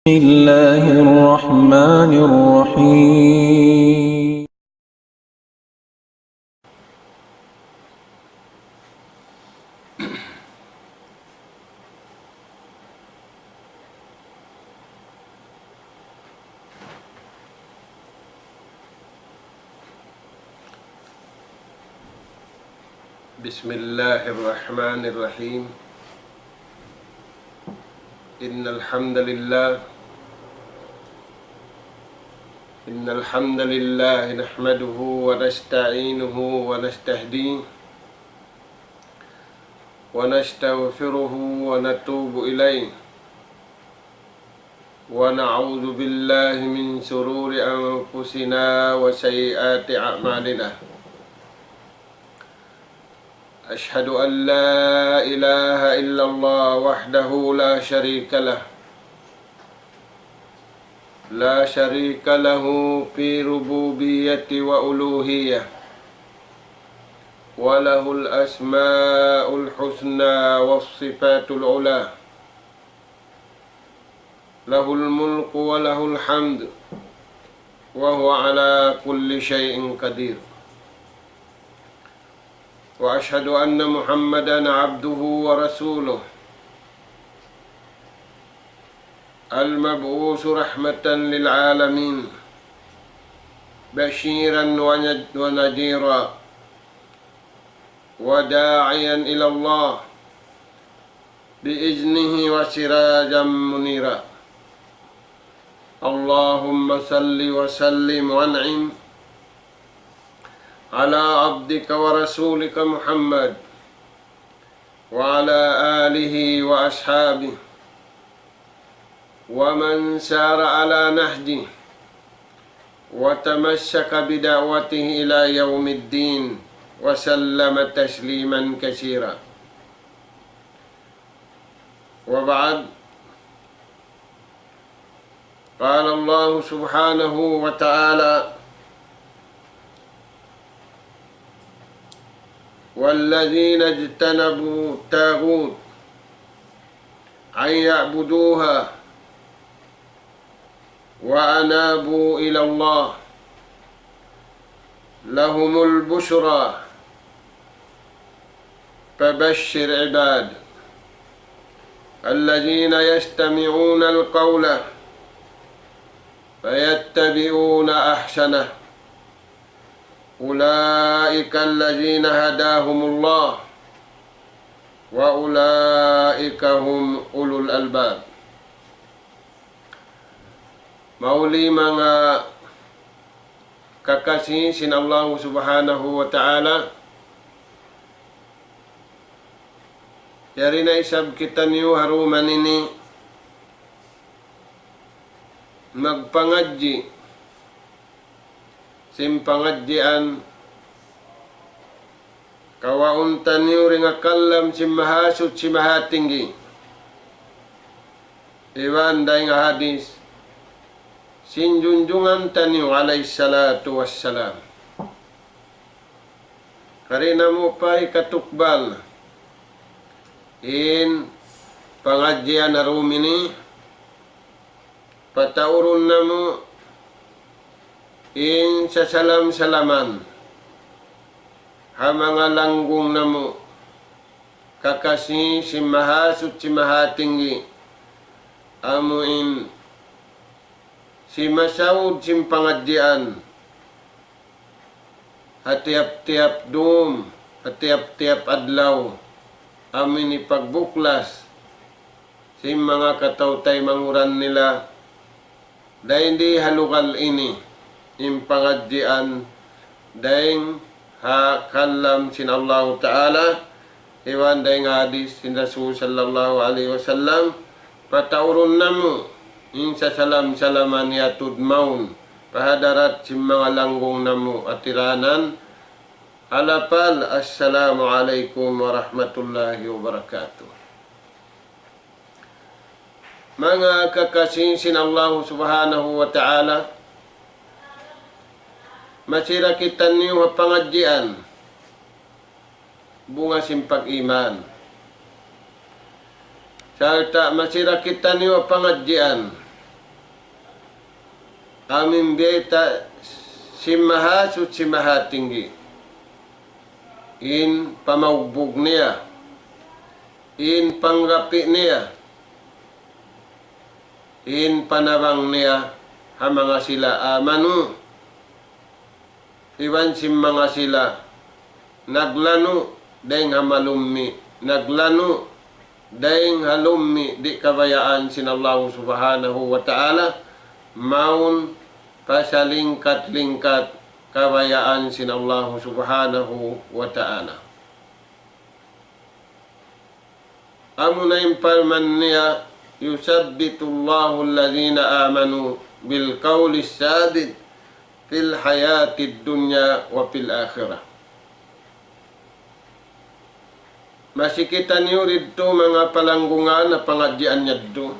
بسم الله الرحمن الرحيم. بسم الله الرحمن الرحيم. إن الحمد لله نحمده ونستعينه ونستهديه ونستغفره ونتوب إليه ونعوذ بالله من شرور أنفسنا وسيئات أعمالنا. أشهد أن لا إله إلا الله وحده لا شريك له في ربوبية وألوهية، وله الأسماء الحسنى والصفات العلى، له الملك وله الحمد وهو على كل شيء قدير. وأشهد أن محمدًا عبده ورسوله المبعوث رحمة للعالمين، بشيرا ونذيرا وداعيا إلى الله بإذنه وسراجا منيرا. اللهم صل وسلم وانعم على عبدك ورسولك محمد وعلى آله وأصحابه ومن سار على نهجه وتمسك بدعوته إلى يوم الدين وسلم تسليما كثيرا. وبعد، قال الله سبحانه وتعالى: والذين اجتنبوا الطاغوت أن يعبدوها وأنابوا إلى الله لهم البشرى فبشر عباد الذين يستمعون القول فيتبعون أحسنه أولئك الذين هداهم الله وأولئك هم أولو الألباب. Mauli mga kakasih sin Allah subhanahu wa ta'ala, yari na isab kita niyo haruman ini magpangadji simpangadjian kawauntan niyo ring akalam simahasut simahatinggi iwan day nga hadis sinjunjungan taniyo alayhi salatu wassalam. Karina mo pa'y katukbal in pangadjian harumini pataurun na mo in sa salam-salaman ha mga langgung na mo kakasi simahasut simahatinggi amuin si Masaud simpangadjian hatiap-tiap dum hatiap-tiap adlaw amin ipagbuklas si mga katautay manguran nila dahil di halukal ini impangadjian dahil hakalam sin Allah Ta'ala iwan dahil hadis sin Rasul sallallahu alaihi wasallam pataurun namu in sa salam-salaman yatud maun pahadarat si mga langgong namu atiranan halapal assalamu alaikum warahmatullahi wabarakatuh. Mga kakasih sin Allah subhanahu wa ta'ala, masira kita niyo pangadjian bunga simpag iman. Salta masira kita niyo pangadjian amin beta simahasut simahatinggi in pamaugbog niya, in panggapi niya, in panabang niya hamanga sila amanu, iwan sim mga sila naglanu deng hamalummi, naglanu deng halummi di kabayaan sinallahu subhanahu wa ta'ala, maun pasalingkat-lingkat kabayaan sinallahu subhanahu wa ta'ala. Amuna impalman niya, yusabbitullahu alladhina amanu bil qawli sadid fil hayatid dunya wa fil akhirah. Masikitan niyo rito mga palanggungan na pangadyan niya do.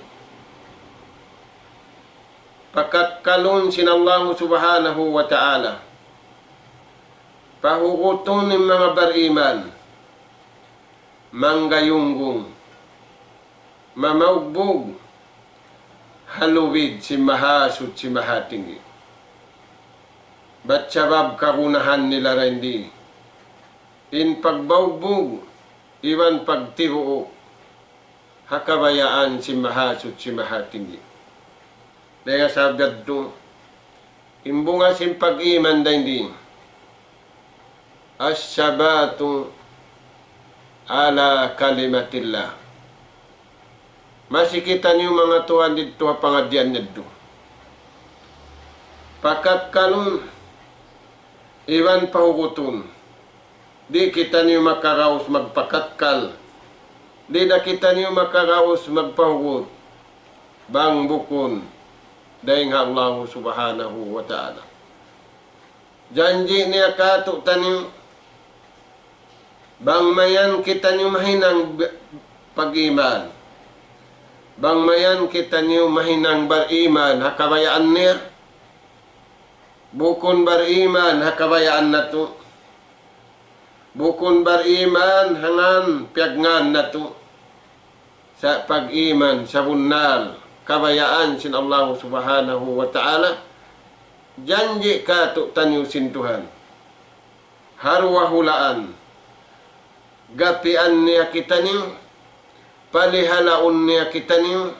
Pakakkalon sinallahu subhanahu wa ta'ala. Pahukuton ng mga bariman, manggayunggong, mamaugbog, haluwid si mahasut si mahatingi. Ba't sabab karunahan nila rendi? In pagbaugbog, iwan pagtiruo, hakabayaan si mahasut si mahatingi. Daya sabad do, imbunga sim pag-iman din as-sabatu ala kalimatillah. Masikitan yung mga tuwan dito pangadyan nito. Pakat kalun, iwan pahukutun. Di kita niyo makaraos magpakatkal. Di na kita niyo makaraos magpahukut. Bang bukun. Dahil Allah subhanahu wa ta'ala. Janji niya kato tanyo. Bang mayan kita niyo mahinang pag-iman. Bang mayan kita niyo mahinang bariman. Hakabayaan niya. Bukun bariman. Hakabayaan na to. Bukun bariman. Hangan piagngan na to. Sa pag-iman. Sa bunal. Kabayaan sin Allah subhanahu wa ta'ala. Janji kato tanyo sintuhan. Harwahulaan. Gapian niya kita niyo. Palihalaon niya kita niyo.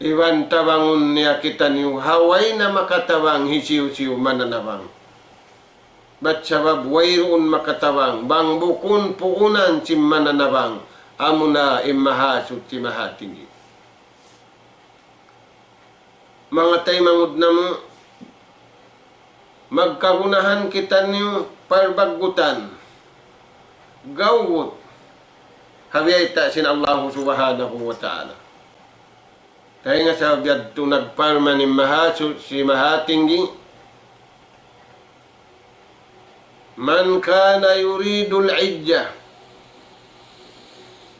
Iwan tabangon niya kita niyo. Haway na makatabang hisiw-siw mananabang. Ba't sabab wayroon makatabang. Bang bukun puunan si mananabang. Amuna imahasut si mahatingi. Mga tay mangud na mo, magkagunahan kita niyo parbagutan, gawot, habiyayta sin Allah subhanahu wa ta'ala. Dahil nga sa biyad ito nagparma ni mahasut si mahatinggi, man kana yuridul idja,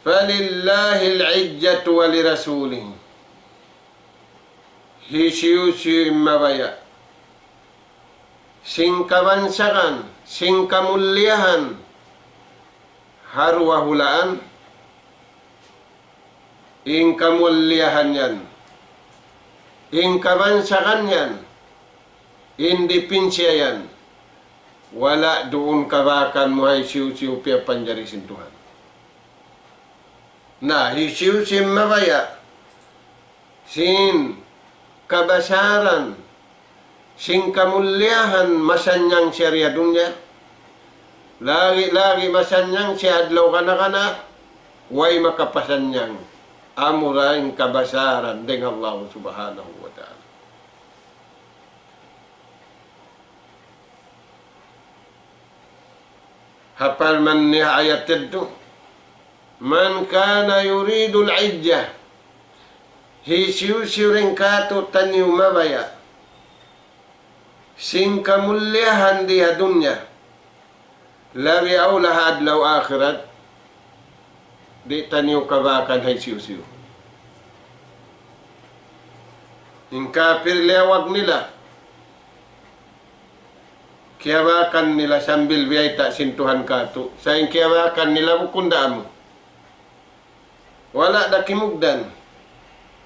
falillahi al-idjatu wa lirasulihi. Hisiu-siu mabaya. Sing kabansakan, sing kamulyahan, harwahulaan, ing kamulyahan yan, ing kabansakan yan, indipensya yan, wala doon kabakan mo ay siu-siu piya panjarisin Tuhan. Na hisiu-siu mabaya, sin kabasaran, sing kamulyahan masanyang syariah dunya, lagi masanyang siya adlaw kana way makapasanyang amuraing kabasaran dengan Allah subhanahu wa ta'ala. Hafal man niya ayat ito, man kana yuridul idjah, hisiu-siu ring kato tanyo mabaya, sing kamulyahan diha dunya, labi aulaha adlaw akhirat, di tanyo kabakan hay siu-siu. Yung kafir lewag nila, kiyawakan nila sambil biyayta sintuhan kato, sa yung kiyawakan nila bukundaan mo. Wala na kimugdan.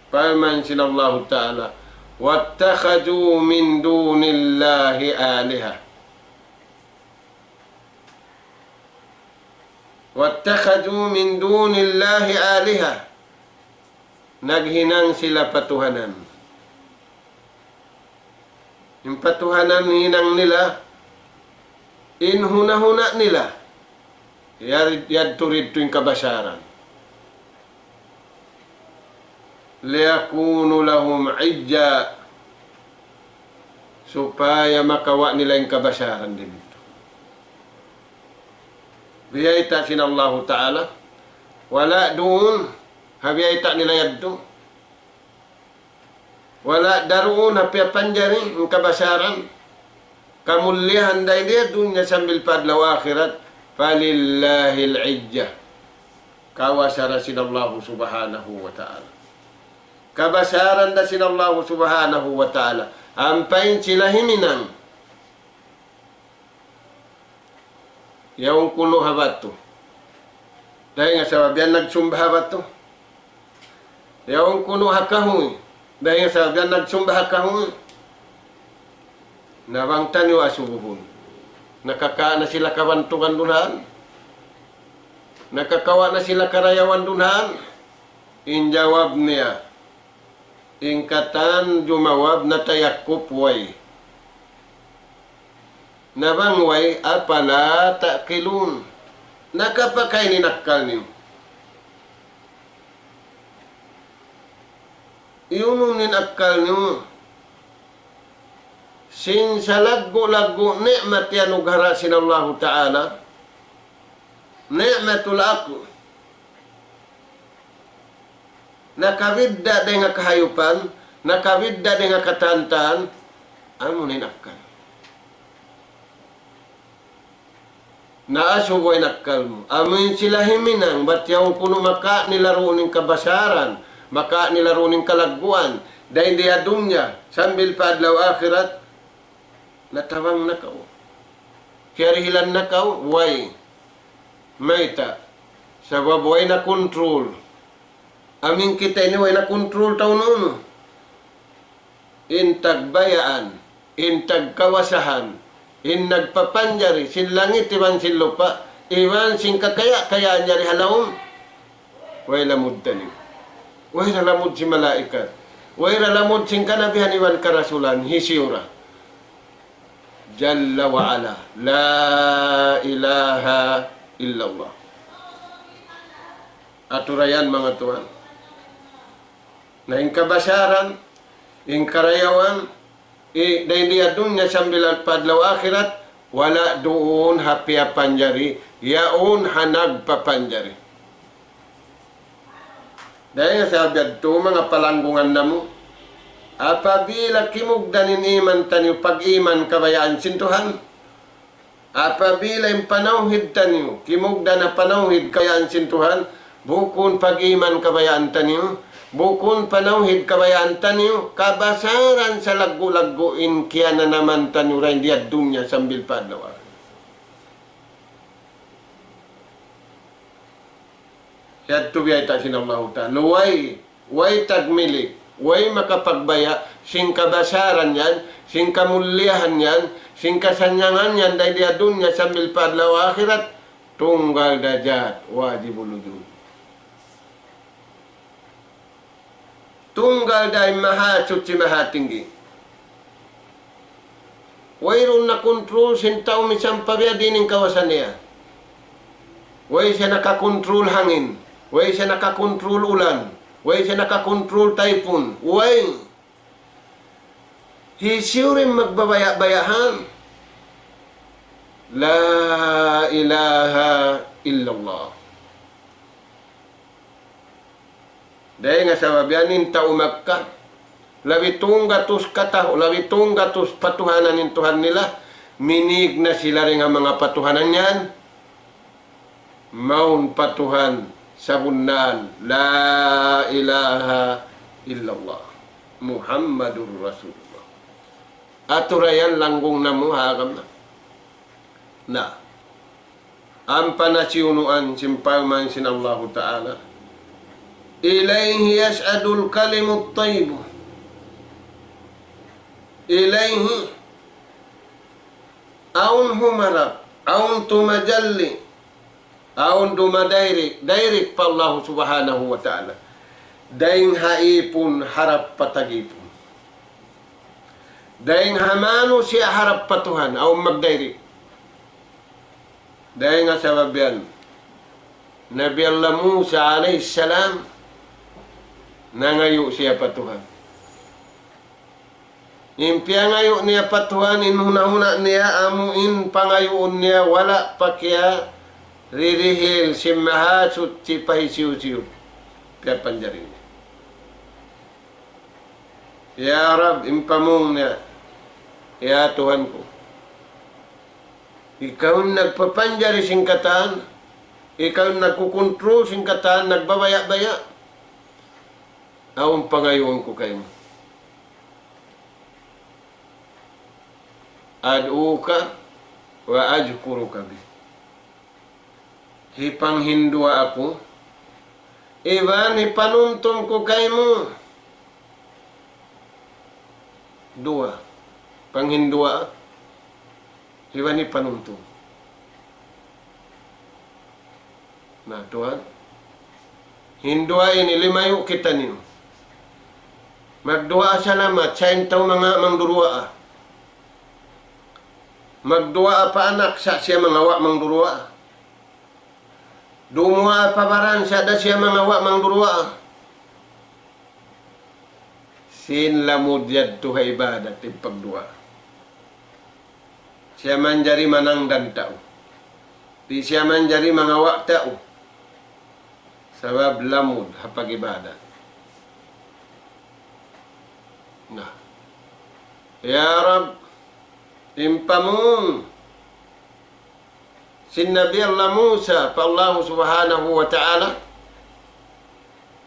Paman sinallahu ta'ala, واتخذوا من دون الله آلهة واتخذوا من دون الله آلهة naghinang sila patuhanan. Yung patuhanan hinang nila, inhuna-huna nila. Yad turid to yung kabasaran. Liyakunu lahum idja, supaya makawa nila yung kabasaran din ito. Biyayta sinallahu ta'ala, wala doon habiyayta nila yadto. Wala daroon hapiya panjari ang kabasaran. Kamulyahan dahil dia dunya sambil padlaw akhirat. Falillahil idjah. Kawasara sinallahu subhanahu wa ta'ala. Kabasaran da sinallahu subhanahu wa ta'ala. Ampain sila himinang. Yaong kuno habat to. Dahil nga sa biyan nagsumba habat to. Yaong kuno hakahoy. Dahil sa biyan nagsumba hakahoy. Nawang tanyo asubuhon. Nakaka na sila kawantungan dunhan. Nakakawa na sila karayawan dunhan. Injawab niya. Ingkatan jumawab na tayakup way. Nabang way apala takilun. Nakapakay ni nakal niyo. Iyon akal nyo. Sin sa lago-lago ni'mat yan ughara sinallahu ta'ala. Ni'matul ako. Nakawidda din nga kahayupan, nakawidda din nga katantan, amo ninakal. Naasuboy nakal mo. Amin sila himinang, ba't yung puno maka nilaro ng kabasaran, maka nilaro ng kalagbuan, dahil di adunya, sambil paadlaw akhirat, natawang nakaw. Kiyarihilan nakaw, way. Mayta, sa baboy na control. Amin kita ini way na control taon nuno. Intag bayaan, intag kawasahan, in nagpapanjari, sin langit iban sin lupa, iban sin kakaya, kaya nyari halawon. Way lamud tanim. Way lamud si malaikat. Way lamud sin kanabihan iwan karasulan, hisiura. Jalla wa ala, la ilaha illallah. Aturayan mga tuan. Na yung kabasaran, yung karayawan, dahil di adunya sambil padlaw akhirat, wala doon hapya panjari, yaon hanag papanjari. Dahil sabi ito, mga palanggungan na mo, apabila kimugdanin iman tanyo, pag-iman kabayaan sintuhan, apabila yung panawhid tanyo, kimugdan na panawhid kabayaan sintuhan, bukun pag-iman kabayaan tanyo, bukun panawhid kabayaan tanyo, kabasaran sa lagu-laguin kaya na naman tanyo rin diya dunya sambil padlaw. Yad tubiyay ta sinallahu ta'ala. Way tagmilik, way makapagbaya, sing kabasaran yan, sing kamulyahan yan, sing kasanyangan yan, dahil diya dunya sambil padlaw akhirat, tunggal dajat, wajibul ujud. Tunggal dahil mahasut si mahatinggi. Wayron na kontrol sin tao misang pabiya din kawasan niya. Way siya nakakontrol hangin. Way siya nakakontrol ulan. Way siya nakakontrol typhoon. Way. Hisiurin magbabaya-bayahan. La ilaha illallah. Dahil nga sa babianin taumak ka, labitong gatos kataho, labitong gatos patuhanan ng Tuhan nila, minig na sila rin ang mga patuhanan yan, maun patuhan sa bunan, la ilaha illallah, Muhammadur Rasulullah. Aturayan langgong na mo, hagam na. Na, ang panasiunuan simpalman sinallahu ta'ala, ilayhi yas'adul kalimut tayyib ilayhi aun humarap aun tumajalli aun dumadairik dairik pa Allah subhanahu wa ta'ala daing haipun harap patagipun daing hamano siya harap patuhan aun magdairik daing asababyan Nabi Allah Musa alaihi salam nangayo siya patuhan. Impia ngayo niya patuhan inhuna-huna niya amuin pangayoon niya wala pa kaya ririhil simahasut si pahisiw-siw kaya panjarin niya. Ya Rab impamong niya ya Tuhan ko ikaw nagpapanjari singkatan ikaw nagkukontrol singkatan nagbabaya-baya aong pangayoon ko kayo. Ad'uka wa ajkuruka bi. Hipanghindua ako. Iban hipanuntom ko kayo. Dua. Panghindua. Iban hipanuntom. Nah Tuhan. Hindua ini limayo kita niyo. Magdua salamat sa intaw mga mangdurua. Magdua pa anak sa siya mga wa mangdurua. Dumua pa baran sa da siya mga wa mangdurua. Sin lamudyad to ibadat pagdua. Siya man jari manangdan tao. Di siya man jari mga wa tao. Sabab lamud hapag ibadat. Nah. Ya Rab, impamung sin Nabi Allah Musa pa Allah subhanahu wa ta'ala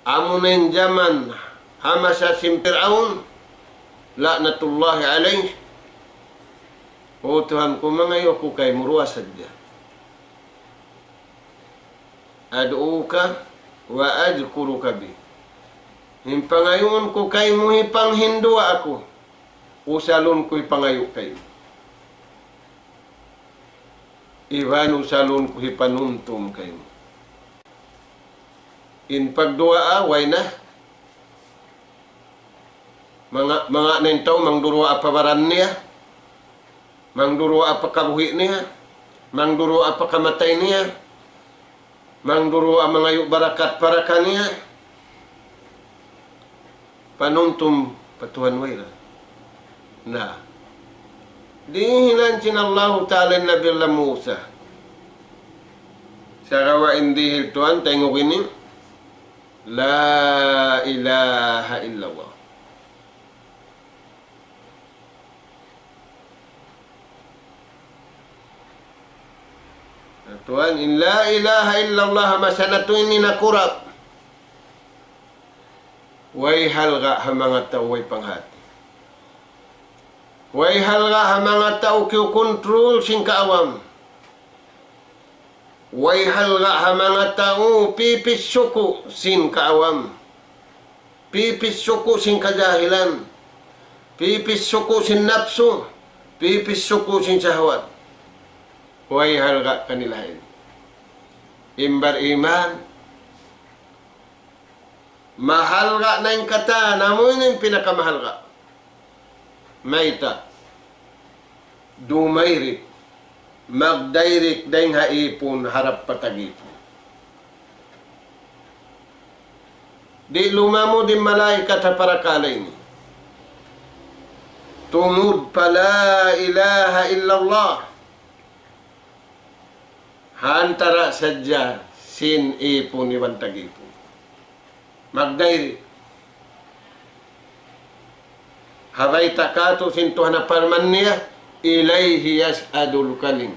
amunin zaman hamasa sin Fir'aun laknatullahi alaih. O Tuhan ko mangayo ko kay murwa sadya. Ad'uka wa ajkuruka bi. Hipangayon ko kay mo hipanghindua ako. Usalon ko'y pangayo kayo. Iwan usalon ko hipanuntom kayo. In pagdua way na. Mga nentaw mangdurua pabaran niya. Mangdurua pakabuhi niya. Mangdurua pakamatay niya. Mangdurua mangayo barakat para niya. Panuntom patuhan way na. Nah, dihilan Allah Ta'ala Nabi Allah Musa. Sa kawain dihil Tuhan, tengok ini. La ilaha illallah. Tuhan, in la ilaha illallah masanatu ini nakurap. Way halga hamanga taway panghati. Way halga hamanga tao kiyo kontrol sing kaawam. Way halga hamanga tao pipis suku sin kaawam. Pipis suku sin kajahilan. Pipis suku sin napsu. Pipis suku sin syahwat. Way halga kanilahin. Imbar iman. Mahalga na yung kata. Namun yung pinakamahalga. Maita dumayrik magdairik daing haipun harap patagipon. Di lumamo din malaikat ha para kalay ni. Tumud pala ilaha illallah. Hantara sadya sin ipon iwan tagipon. Magdairik. Habay takato sintuhan na parman niya, ilayhi yas'adul kalim.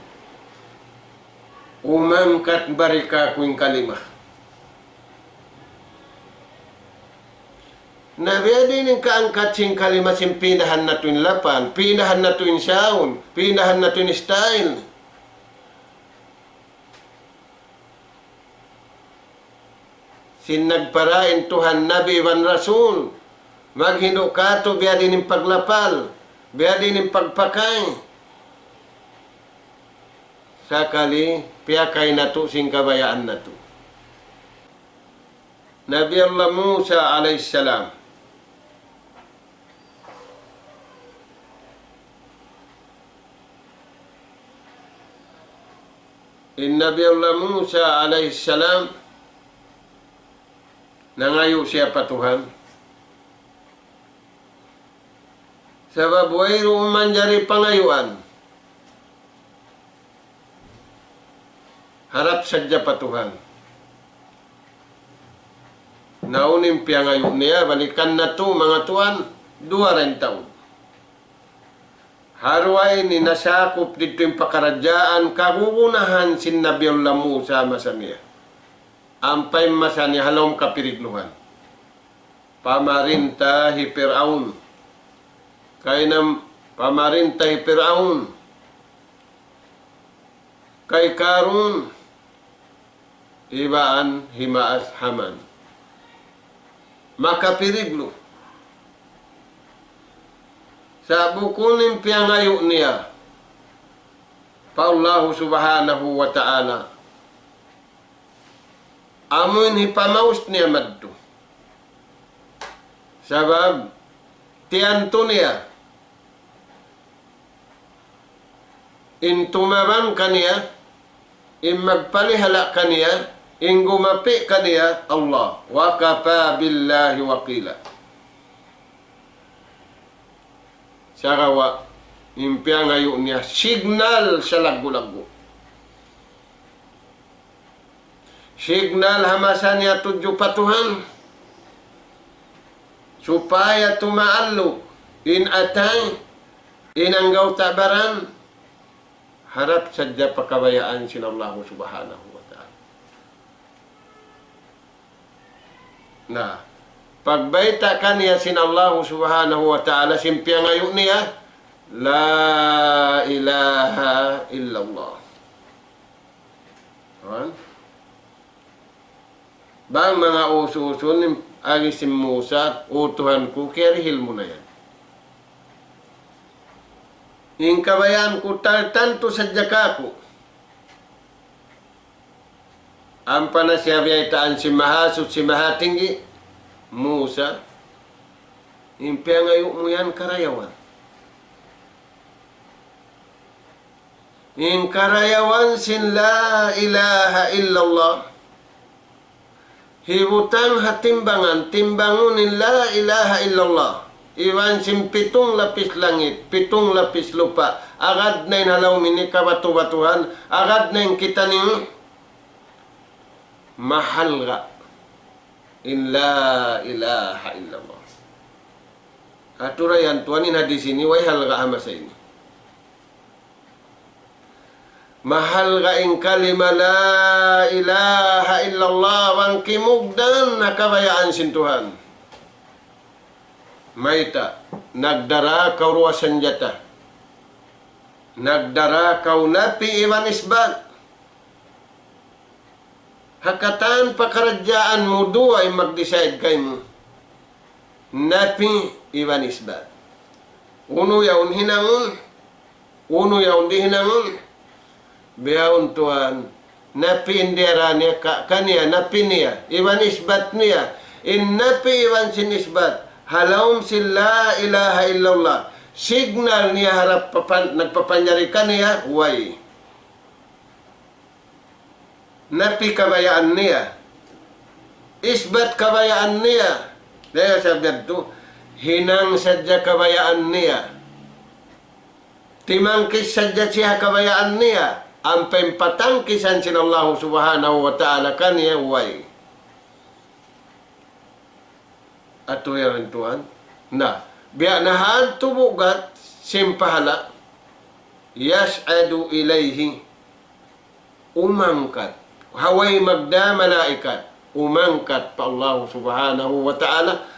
Umangkat barika kuin kalimah. Nabiya din yung kaangkat sing kalimah sing pinahan na tuwing lapan, pinahan na tuwing saun, pinahan na tuwing style. Sin nagparain Tuhan Nabi wan Rasul. Maghindo ka to biya din yung paglapal. Biya din yung pagpakay. Sakali, piyakay na to, sing kabayaan na to. Nabi Allah Musa alaihissalam. Nabi Allah Musa alaihissalam, nangayo siya patuhan. Sabab wayro manjari pangayuan. Harap sadya patuhan. Naunim piyangayo niya, balikan na to mga tuan, 2 taon. Harway ni nasakop dito yung pakaradyaan, kagugunahan sin Nabi Allah Musa masaniya. Ampay masani halom kapirigluhan. Pamarinta hi Fir'aun. Kay nam pamarinta hi Fir'aun. Kay Karun. Ibaan himaas Haman. Makapiriglo. Sa bukunin piyangayo niya, pa Allah subhanahu wa ta'ala, amun hipamaus niya madto. Sabab, tiyanto niya, in tumabang kaniya, in magpalihala kaniya, in gumapi kaniya, Allah, wa kafa billahi waqila. Sarawa, impya ngayon niya, signal sa lagu-lagu. Signal hamasan niya tudyo patuhan. Supaya tumaalok, in atay, inanggaw tabaran, harap sadya pakabayaan sin Allah subhanahu wa ta'ala. Na, pagbaita kaniya sin Allah subhanahu wa ta'ala, simpya ngayon niya, La ilaha illallah. Bang mga uso-uso, agisim Musa, utuhan ko, kerihil mo na yan. Yung kabayan ko, tanto sadya ka ko. Ang panasyabiyataan si Mahasut, si Mahatinggi, Musa, impya ngayon mo yan karayawan. In karayawan sin la ilaha illallah. Hibutang hatimbangan, timbangunin la ilaha illallah. Iwan sin 7 lapis langit, 7 lapis lupa. Agad na yung halaw mini kabatu-batuhan, agad na yung kita niyo. Mahal ka. In la ilaha illallah. Aturayan tuanin hadis ini way halga ama sa ini. Mahal ka in kalima la ilaha illallah wang kimugdan nakabayaan sin Tuhan. Maita nagdara kau ruwa sanjata. Nagdara kau napi iwan isbat. Hakatan pakaradyaan mo duwa ay mag-decide kay mo. Napi iwan isbat. Uno yaun hinangon. Uno yaun di hinangon. Biyaun Tuhan. Napi indera niya kaniya. Napi niya. Iwan isbat niya. In napi iwan sin isbat. Halawm sila ilaha illallah. Signal niya harap nagpapanyari kaniya. Way. Napi kabayaan niya. Isbat kabayaan niya. Dahil sabi ito, hinang sadya kabayaan niya. Timangkis sadya siya kabayaan niya. Ang pempatangkisan sin Allah subhanahu wa ta'ala kaniya way. Ato yan Tuhan. Na, biya nahaan tubugat simpahala. Yas'adu ilayhi. Umangkat. Haway magda malaikat. Umangkat pa Allah subhanahu wa ta'ala.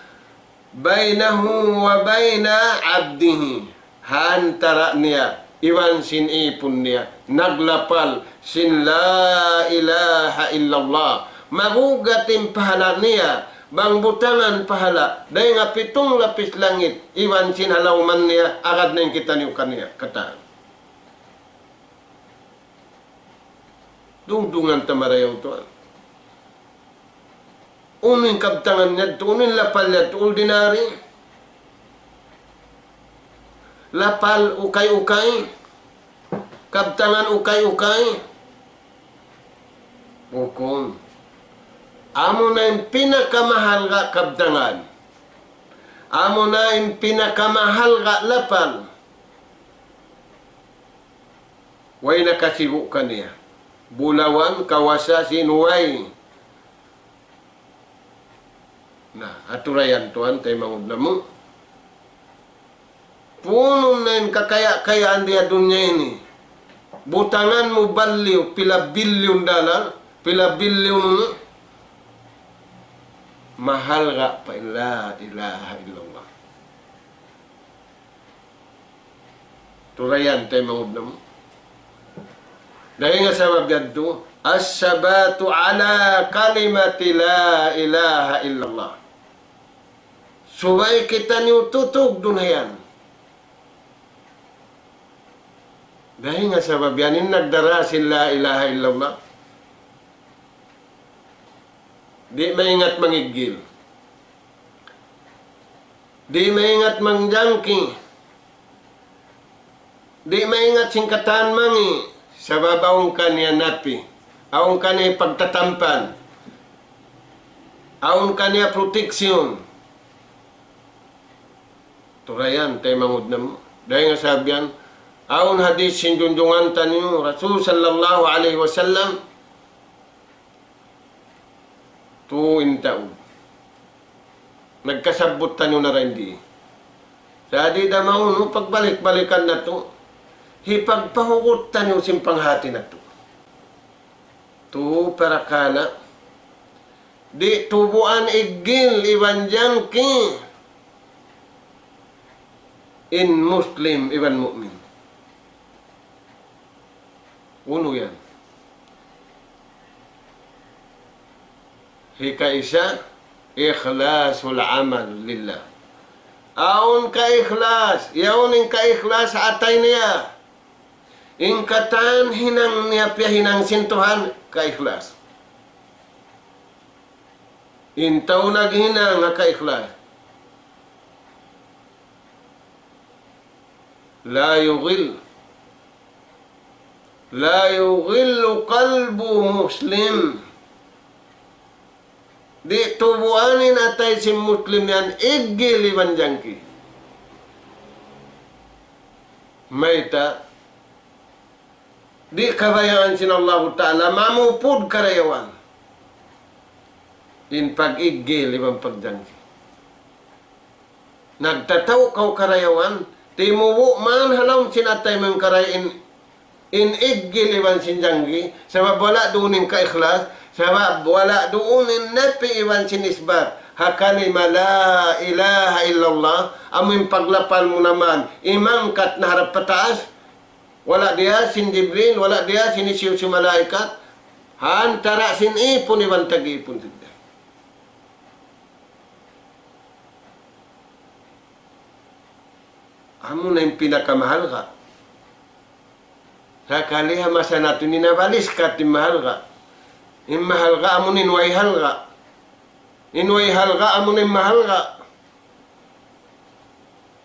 Bainahu wa baina abdihi. Hantara niya. Iwan sin ipon niya. Naglapal sin la ilaha illallah. Magugatin pahala niya. bang butangan pahala, dahil nga 7 lapis langit, iwan sinhalawman niya, agad na yung kita niyo kaniya, kataan. Dungdungan tamarayaw to. Uning kabtangan niya, uning lapal niya, ordinary. Lapal, ukay-ukay. Kabtangan, ukay-ukay. Hukom. Amo na yung pinakamahal nga kabtangan. Amo na yung pinakamahal nga lapal. Way nakasibu ka niya. Bulawan, kawasa, sinuway. Na, aturayan tuan, tayo mangudna mo. Puno na yung kakaya-kayaan diya dunya ini. Butangan mo baliw, pila bilyon $, pila bilyon mo. Mahal ka pa la ilaha illallah. Turayan tayo mangudna mo. Dahil nga sa mabiyaddo, as-sabatu ala kalimati la ilaha illallah. Subay kita niyo tutug dunayan. Dahil nga sa mabyanin nagdarasin la ilaha illallah. Di maingat mangigil. Di maingat mangjangki. Di maingat singkatan mangi. Sa babawang kanya napi, awang kanya pagtatampan, awang kanya proteksyon. Turayan, tayo mangudna mo. Dahil nga sabihan, awang hadis sinjunjungan tanyo, Rasul sallallahu alaihi wasallam, tuwin taon. Nagkasabot tanyo na rin di. Sa di damao, no, pagbalik-balikan na to, hipagpahukutan yung simpanghati na to. Tu para kana. Di tubuan igil iwan jangki. In Muslim iwan mu'min. Uno yan. Hika isa, ikhlasul amal lillah. Aun ka ikhlas. Yaunin ka ikhlas sa atay niya. Ingkatan hinang niya piya hinang sintuhan ka-ikhlas. Intaw naghinang nga ka-ikhlas. La yughil qalbu muslim. Di tubuanin atay si muslim yan igil iban jangki. Mayta di kabayaan sin Allah Ta'ala, mamupod karayawan. In pag-igil, ibang pagdangki. Nagtataw kau karayawan, timuwo man halaw sinatay mong karayin, in igil ibang sinjanggi, sabab wala doon ka-ikhlas, sabab wala doon napi ibang sinisbat, hakalima la ilaha illallah, amin paglapal mo naman, imangkat na harap pataas, wala dia sin Jibril, wala dia sin isiw si malaikat. Hantara sin ipon iban tag-ipon. Amo na yung pinakamahal ka. Sa kaliha masa nato ninabalis ka, timahal ka. Imahal ka, amo ninwayhal ka. Inwayhal ka, amo mahal ka.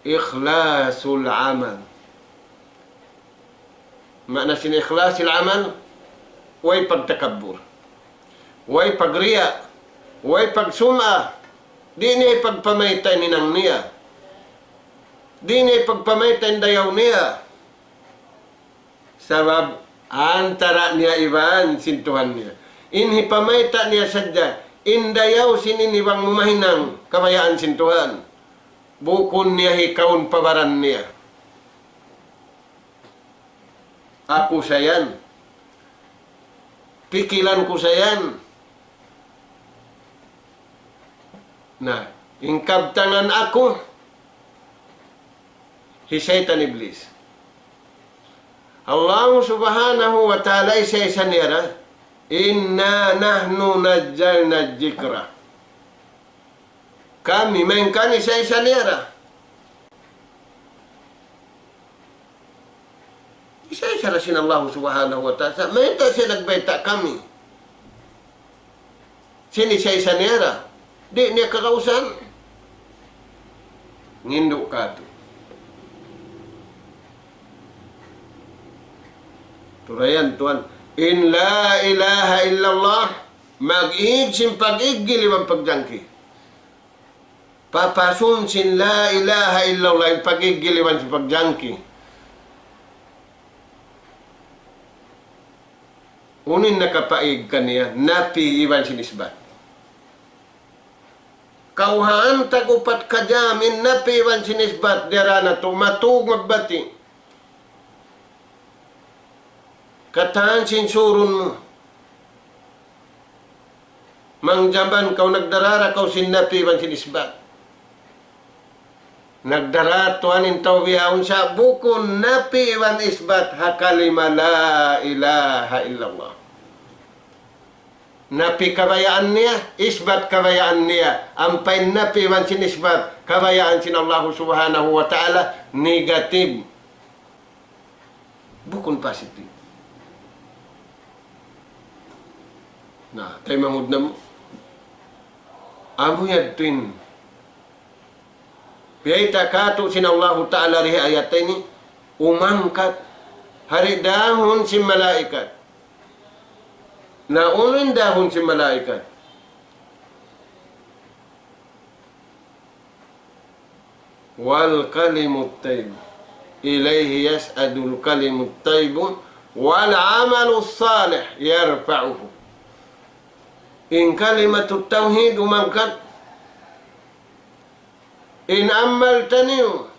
Ikhlasul amal. Makna sin ikhlasil amal, way pagtakabur, way pagriya, way pagsuma, di niya pagpamaytay ninang niya, di niya pagpamaytay dayaw niya, sabab antara niya iban sintuhan niya. Inhi pamayta niya sadya, indayaw sininiwang mumahinang kabayaan sintuhan, bukon niya hikaon pabaran niya. Ako sayan. Pikilan ko sayan. Na, ingkabtangan ako. Hisaytan iblis. Allah subhanahu wa ta'ala isa-isa nira. Inna nahnu najjalna dzikra. Kami main kani isa-isa niyara. Isa-isa rasin Allah subhanahu wa ta'ala. Main ta siya nagbaita kami. Sini isa-isa niyara. Di niya kakausan. Ngindo ka to. Turayan tuan. In la ilaha illallah. Mag-ig sin pag-ig giliwang pagjangki. Papasun sin la ilaha illallah. Yung pag-ig giliwang sin pagjangki. Unin nakapaig kaniya. Napi iwan sinisbat. Kauhaan tagupat kajamin napi iwan sinisbat. Dirana to matug magbati. Katahan sinsurun mo. Mangjaban kau nagdarara kau sinapi man sinisbat. Nagdara tuanin tawbiyaun sa bukun napi iwan isbat hakalima la ilaha illallah. Napi kabayaan niya, isbat kabayaan niya. Ampay napi iwan sinisbat, kabayaan sin Allah subhanahu wa ta'ala, negatif. Bukun positif. Nah, tayo mangud na mo. Amo yadtuin. Piyayta kato sin Allah Ta'ala rihi ayat ini. Umangkat. Haridahon si malaikat. Naulin dahon si malaikat. Wal kalimut tayyib. Ilayhi yas'adul kalimut tayyib. Wal amalus salih yarfa'uhu. In kalimatut tauhid umangkat. In amal taniyo.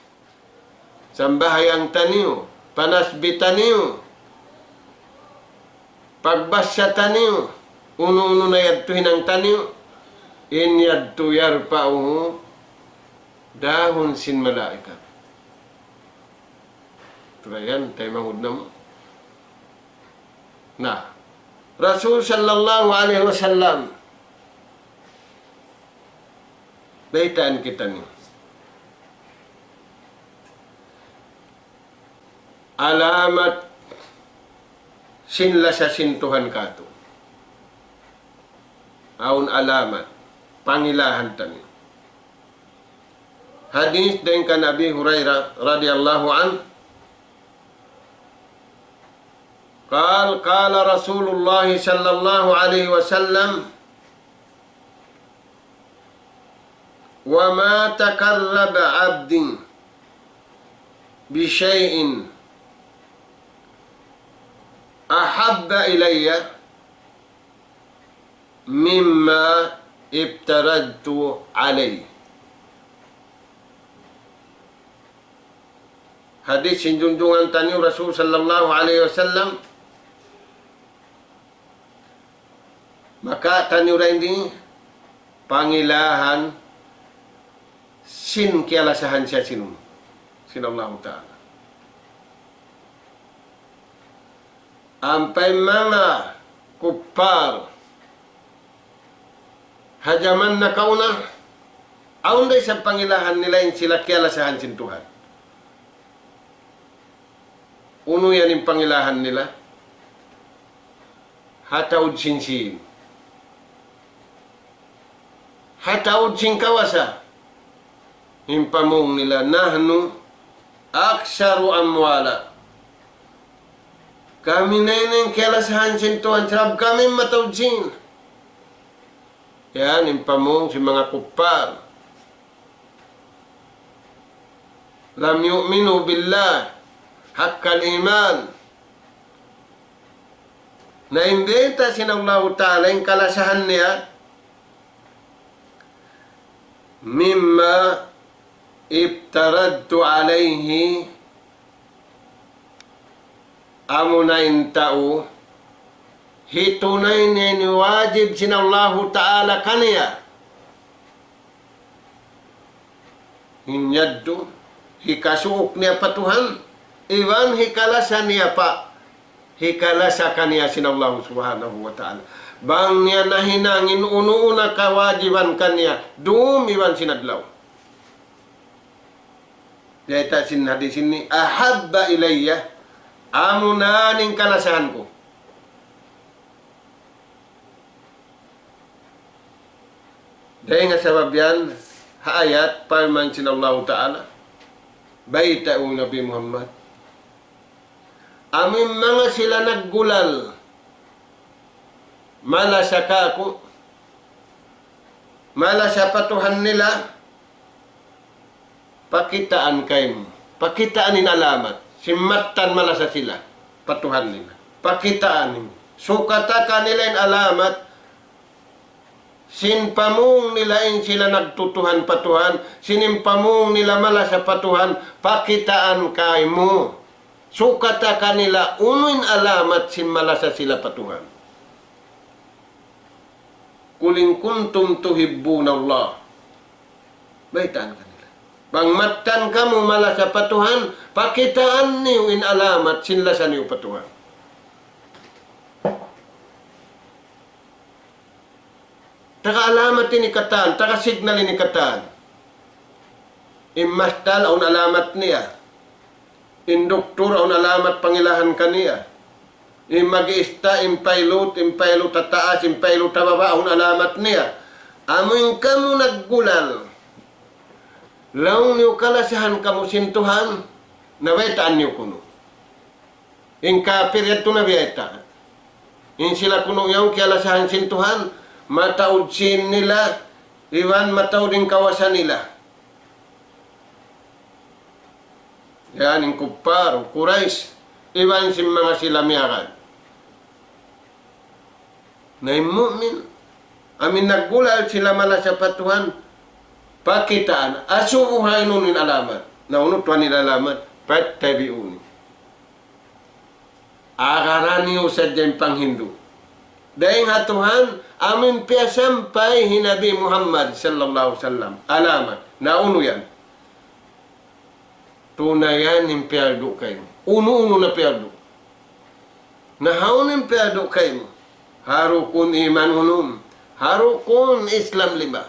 Sambahayang taniyo. Panasbi taniyo. Pagbasya taniyo. Uno-uno na yadtuhin ang taniyo. In yadtu yarpa'uhu. Dahon sin malaikat. Tulayan, tayo mangud na mo. Nah. Rasul sallallahu alaihi wasallam baitaan kita ni alamat sinla sa sintuhan kato aun alamat pangilahan tani hadis din kan Abi Hurairah radhiyallahu anhu قال رسول الله صلى الله عليه وسلم وما تقرب عبد بشيء أحب إلي مما ابتردت عليه. Hadis sinjunjungan tani Rasul sallallahu alaihi wasallam. Maka tanyura ini pangilahan sin kialasahan siya sinum. Sinallahu ta'ala. Ampay mga kupar hajaman na kauna aun day sa pangilahan nila yung sila kialasahan sin Tuhan. Uno yan yung pangilahan nila. Hataud sin. Hataud sing kawasa. Himpamong nila nahnu aksaru amwala. Kami na yun kialasahan sin Tuhan. Sarap kami mataud sin. Yan, himpamong si mga kupar. Lam yu'minu billah. Hakkal iman. Naimbenta sin Allah Ta'ala yung kalasahan niya mimma ibtaradtu alayhi amunain tao hitunay ni wajib sin Allah Ta'ala kaniya hinyaddu hikasuok niya patuhan iwan hikalasa niya pa hikalasa kaniya sin Allah subhanahu wa ta'ala Bang niya nahinangin una kawajiban kanya, iwan sinadlaw. Dahita sin hadis ini, ahabba ilayya, amunaning kalasahan ko. Dahil nga sabab yan, ayat, parman sinallahu ta'ala, baita o Nabi Muhammad. Amin mga sila naggulal, mala sa kako, mala sa patuhan nila, pakitaan kayo, pakitaanin alamat, simatan mala sa sila, patuhan nila, pakitaanin, sukata ka nila yung alamat, sinpamung nila in sila nagtutuhan patuhan, sinimpamung nila mala sa patuhan, pakitaan kayo mo, sukata ka nila, unuin alamat sin mala sa sila patuhan. Kuling kuntum tuhibbuna Allah. Baitaan ka nila. Bangmatan kamu mala sa patuhan, pakitaan niyo in alamat sinla sa niyo patuhan. Taka alamat ini katan, taka signal ini katan. Immastal aun alamat niya. Induktur aun alamat pangilahan kaniya. Mag-ista, impilot tataas, impilot tababa, aun alamat niya. Amoy kamu naggulal. Laung niyo kalasahan kamu sintuhan, nabaitaan niyo kuno. In kapir yato nabiyata. In sila kuno yung kalasahan sintuhan, mataud sin nila, iwan mataud yung kawasan nila. Yan, yung kupar, kurais, iwan sin mga sila miyakan. Na yung mu'min, amin naggulal sila mala sa patuhan, pakitaan, asubuhay nun yung alamat. Naunutuan nila alamat, patabiuni. Akaraniyo sa dyan pang Hindu. Dahil nga Tuhan, amin piyasampay hinabi Muhammad sallallahu sallam. Alamat, nauno yan. Tunayan yung piyardo kayo. Uno-uno na piyardo. Nahaon yung piyardo kayo. Harukun iman unum. Harukun Islam lima.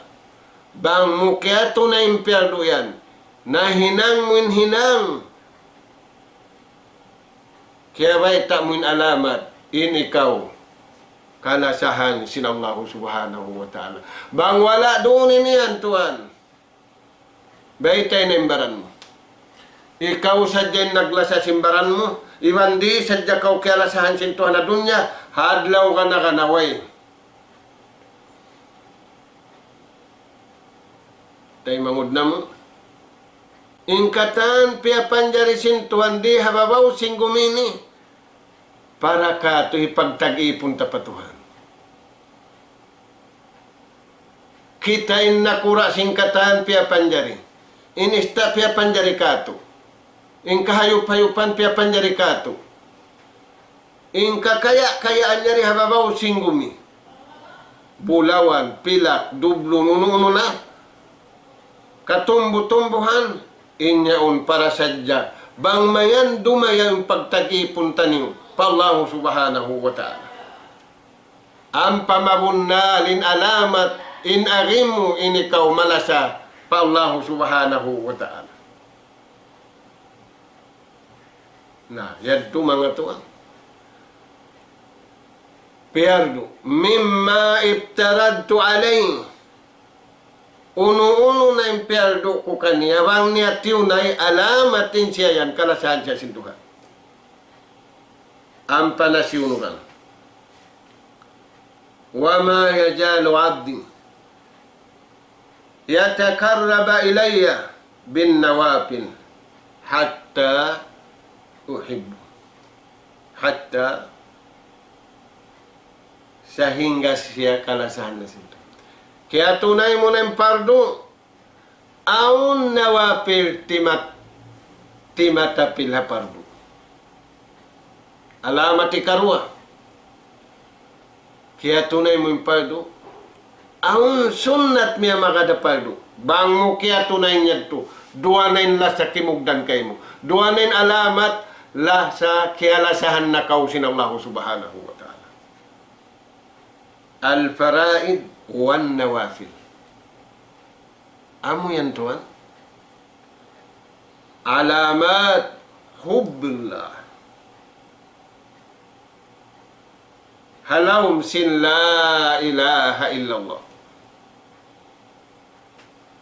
Bang mukyato na yung piyardo yan. Nahinang mo hinang. Kaya ba'y tamuin alamat. In ikaw. Kalasahan sinallahu subhanahu wa ta'ala. Bang wala doon yan, Tuhan. Ba'y tayo na imbaran mo. Ikaw sadya naglasa simbaran mo. Iwan di sadya kau kalasahan sintuhan na dunya. Hadlaw ka na kanaway. Tayo mangod na mo. Ingkatan pia panjari sintuhan di hababaw singgumini. Para ka ito ipagtag-ipon tapatuhan. Kitain nakura singkatan pia panjari. Inista pia panjari kato. In kahayup-hayupan pia panjari kato. In kakaya-kayaan niya rin hababaw singgumi. Bulawan, pilak, dublo, nuno na. Katumbo-tumbuhan, inyaon para sadya. Bang mayan dumayan pagtag-ipon taniyo. Pallahu subhanahu wa ta'ala. Ang pamabunalin alamat in arimu in ikaw malasa. Pallahu subhanahu wa ta'ala. Nah, yadto mga tuwa. Piyardo, mimma ibtaradtu alay. Uno-uno na yung piyardo ko kaniya, bang niya tiyunay, alamatin siya yan, kalasahan siya sintuhan. Ang panasiunuran. Wama yajalu abdi. Yatakarraba ilayya bin nawapin. Hatta uhibbu. Hatta sehingga siya kalasahan na sinto. Kaya tunay mo na yung pardo, aun nawapil timatapil ha pardo. Alamat ikarwa. Kaya tunay mo yung pardo, aun sunnat miya makada pardo. Bang mo kaya tunay niya to, duwanain la sa kimugdan kayo mo. Duwanain alamat la sa kialasahan na kausin Allah subhanahu wa ta'ala. al-faraid wan nawafil. Amo yan tuan? Alamat hubbillah. Halawm sin la ilaha illallah.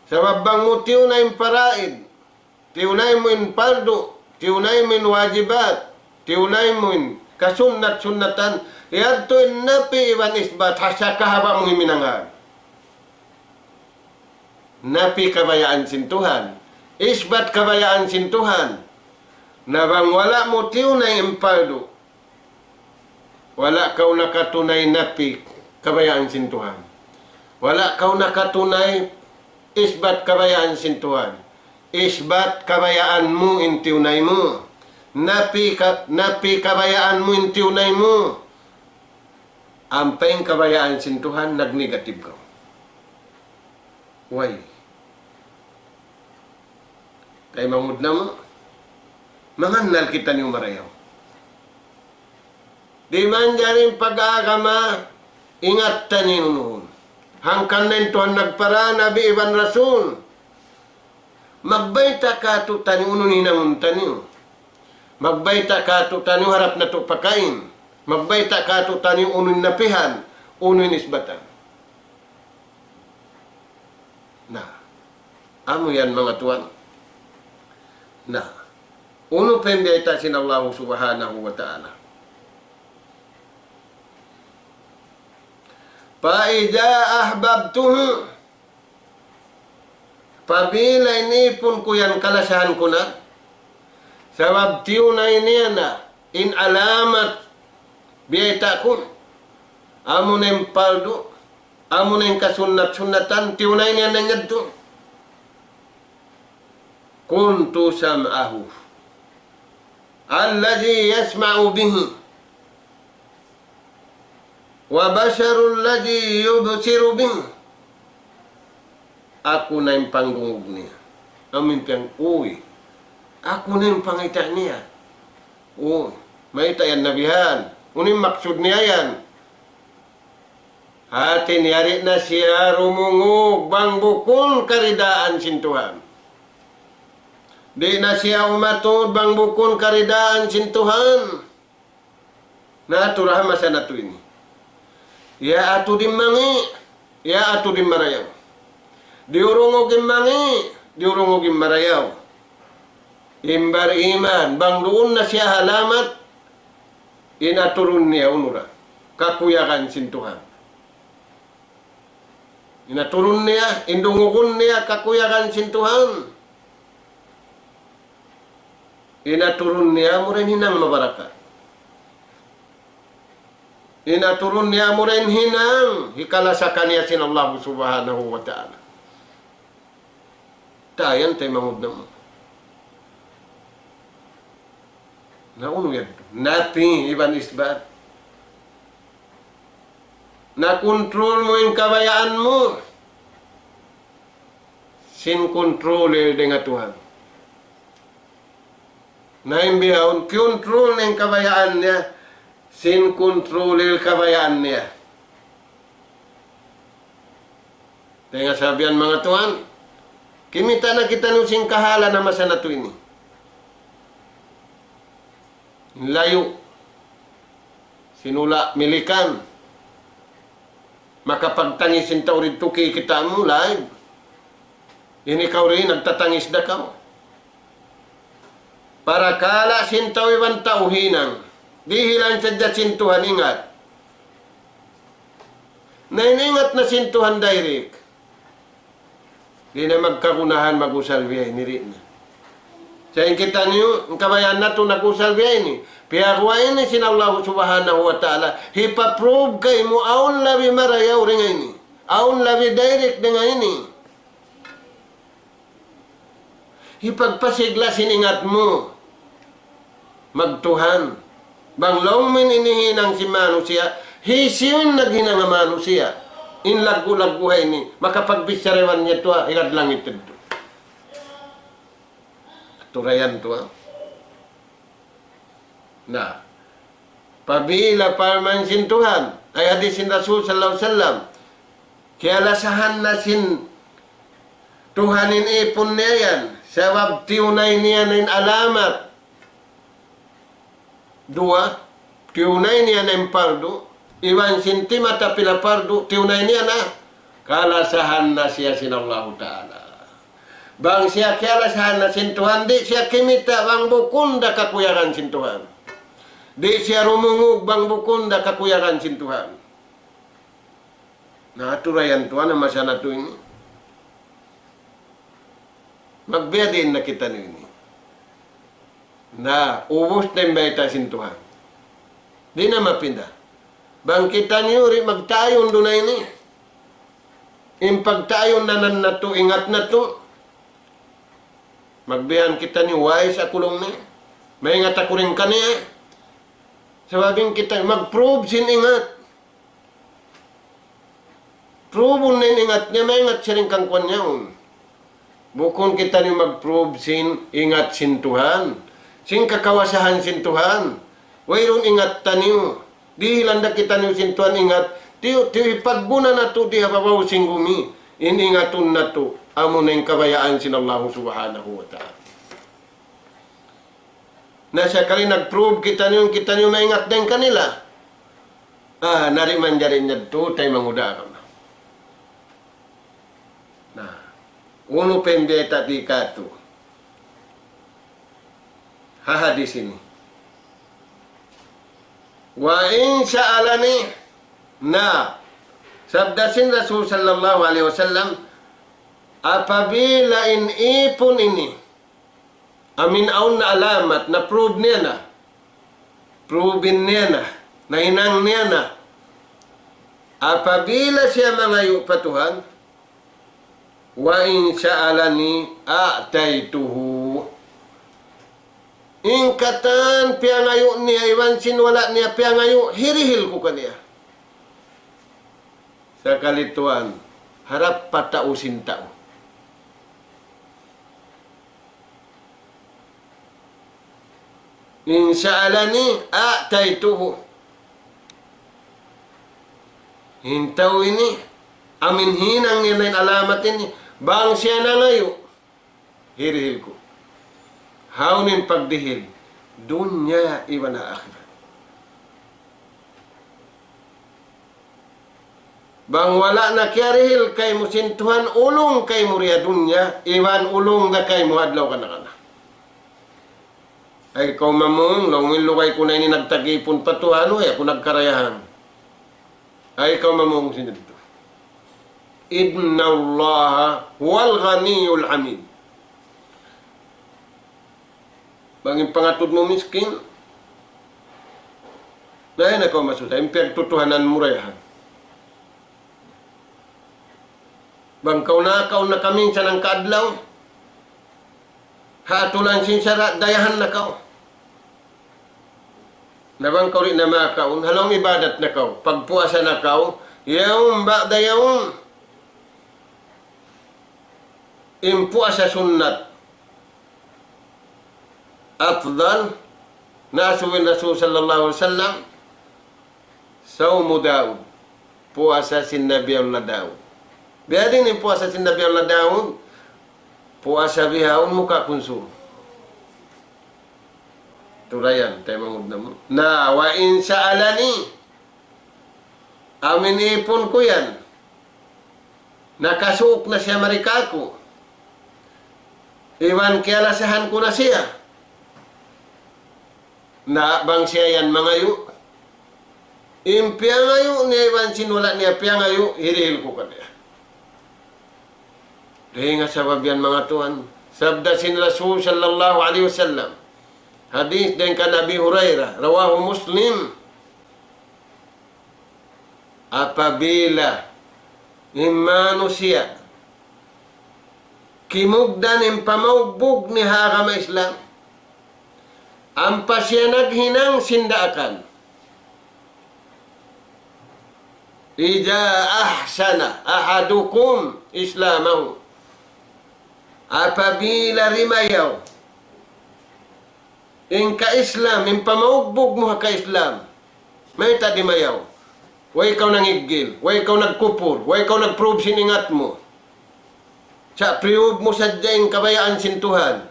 Sabab bang mo tiunay yung paraid, tiunay mo yung pardo, tiunay mo yung wajibat, tiunay mo yung kasunat-sunatan, yadto yung napi iwan isbat, hasya kahaba mong iminangan. Napi kabayaan sintuhan, isbat kabayaan sintuhan, na bang wala mo tiunay yung pardo, wala kau nakatunay napi kabayaan sintuhan. Wala kau nakatunay isbat kabayaan sintuhan. Isbat kabayaan mo intiunay mo. Napi kabayaan mo intiunay mo. Ampeng kabayaan sintuhan nagnegative ka. Why? Kay mangud na mo. Manganal kita niyo marayaw. Di man dyarin pag-aagama, ingat tanin noon. Hangkan na ito nagpara, Nabi Iban Rasul. Magbayta ka to tani uno ni namun taniyo. Magbayta ka to tani harap na to pakain. Magbayta ka to tani uno ni napihan, uno ni isbatan. Na, amo yan mga tuwan. Na, uno pembiyayta sin Allah subhanahu wa ta'ala. Paida ahbabtuhu, pabila ini pun ko yan kalasahan ko na, sabab tiunay niya na, in alamat biyayta ko, amo na yung paldo, amo na yung kasunat-sunatan, tiunay niya na niya doon. Kuntu sam'ahu, alladhi yasma'u bihi, wa basharul ladzi yubsiru bih. Ako na yung panggungog niya. Amin piyang, uy, ako na yung pangita niya. Uy, may tayan nabihan. Unin maksud niya yan. Hatin yari na siya rumungog bang bukol karidaan sintuhan. Di na siya umatod bang bukol karidaan sintuhan. Naturahan masa na to ini. Ya atu dimmangi, ya atu dimmarayaw. Diurungogin mangi, diurungogin marayaw. Imbar iman, bang doon na siya halamat, inaturun niya unura. Kakuyakan sintuhan. Inaturun niya, indungugun niya, kakuyakan sintuhan. Inaturun niya, murin hinang mabarakat. Inaturun niya mo rin hinang hikala sa kanya sin Allah subhanahu wa ta'ala. Tayan tayo mangod na mo. Nauno yan. Napi iban isbat. Na-control mo yung kabayaan mo. Sin control dengan Tuhan. Naimbihaon, control ng kabayaan niya. Sin kontrolil kabayaan niya. Tenga sabihan mga tuan, kimita na kita nung sing kahala na masana to ini. Layo. Sinula milikan. Makapagtangisin tao rin tuki kita mo live. Ini kau rin, nagtatangis da kau. Para kala sin tao iwan tao hinang. Dihilan sadya sintuhan, ingat. Nainingat na sintuhan direct. Di na magkakunahan mag-usalbiyay ni rin. Sa kita niyo, ang kabayan na ito nag-usalbiyay ni. Piyagwain ni sin Allah subhanahu wa ta'ala. Hipaprove kay mo, aun labi marayaw rin ngayon. Aun labi direct din ngayon. Hipagpasigla siningat mo. Magtuhan. Banglong min inihinang si manusia, hisiyon naghinang manusia. In lagu-laguhay ni, makapagbisarewan niya ito, hingad lang ito. Turayan ito, na. Pabila parman sin Tuhan. Ay hadis sin Rasul sallallahu alaihi wasallam. Kaya lasahan na sin Tuhanin ipon niya yan. Sebab tiunay niya na alamat. Dua, tiunay niya na pardo. Iwan sin timata pila pardo, tiunay niya na. Kalasahan na siya sin Allah Ta'ala. Bang siya kialasahan na sin Tuhan, di siya kimita bang bukunda kakuyakan sin Tuhan. Di siya rumungug bang bukunda kakuyakan sin Tuhan. Naturayan Tuhan ang masya na ito ini. Magbiyadin na kita ini. Na ubos na yung baita sin Tuhan. Di na mapinda. Bang kita niyo rin magtayon doon na ini. Impagtayon na na to, ingat na to. Magbihan kita ni wise akulong ni. May ingat ako rin kaniya. Sababing kita, mag-prove sin ingat. Prove na ingat niya, may ingat siya rin kang kwan niya. Bukon kita ni mag-prove sin ingat sin Tuhan. Sin kakawasahan sin Tuhan. Wayron ingat taniyo. Di hilanda kita niyo sin Tuhan ingat. Tiyo ipagbuna na to, di hababaw sin gumi. Iningatun na to. Amo na yung kabayaan sin Allah subhanahu wa ta'ala. Nasa kali nag-prove kita niyo maingat din kanila. Nariman dyan niya to, tayo manguda ka na. Uno pembeta di kato. Hahadis ini. Wa in sa'alani na sabdasin Rasul sallallahu alaihi wasallam apabila ipon ini amin aun na alamat na prove niya na proven niya na hinang niya na apabila siya mangayo pa Tuhan wa in sa'alani a'taituhu ingkatan piangayo niya iwan sinwala niya piangayo hirihil ko kaniya sa kalituan harap patausin tao. In sa'alani a'taituhu. Hintaw ini amin hinang niya na alamat ini bang siya na ngayo hirihil ko. Haunin pagdihil dunya iwan na akhirat. Bang wala na kiarihil kay mo sintuhan ulong kay mo riya dunya iwan ulong na kay mo adlaw ka na kana. Ay ikaw mamong, lawin lukay ko na ini nagtagipon pa to, ano ako nagkarayahan. Ay ikaw mamong sinito. Inna Allah wal ghaniyul hamid. Bangin pangatod mo miskin, dahil na ikaw masusa, yung pagtutuhanan mo rayahan. Bang kaunakaw na kami sa ng kaadlaw, hatulan sinsara, dayahan na kau. Nabang kau rin na makaon, halong ibadat na kau. Pagpuasa na kau, yaum ba'da yaum. Impuasa sunnat. Afdal, nasuwin Rasul sallallahu alaihi wasallam, Sawmu Daud. Puasa sin Nabi Allah Daud. Biar din yung puasa sin Nabi Allah Daud, puasa bihaon muka kunsum. Turayan, tayo mangudna mo. Na, wa in sa'alani. Amin ipon ko yan. Nakasuok na siya marikako. Iwan kialasahan ko na siya. Na bang siya yan mangayo. Impiangayo niya iwan sinula niya piangayo, hirihil ko ka niya. Dahil nga sabab yan mga tuhan. Sabda sin Rasul sallallahu alaihi wasallam. Hadis din ka Nabi Hurairah, rawahu Muslim. Apabila imano siya kimugdan ang pamaugbog ni Hakama Islam, ang pasya naghinang sindaakan. Ija ahsana ahadukum islamahu. Apabila rimayaw in ka-Islam, in pamaugbog mo ka-Islam, May tadi mayaw. Way ikaw nangigil. Way ikaw nagkupur. Way ikaw nagprove siningat mo. Sa prove mo sa diyang kabayaan sintuhan.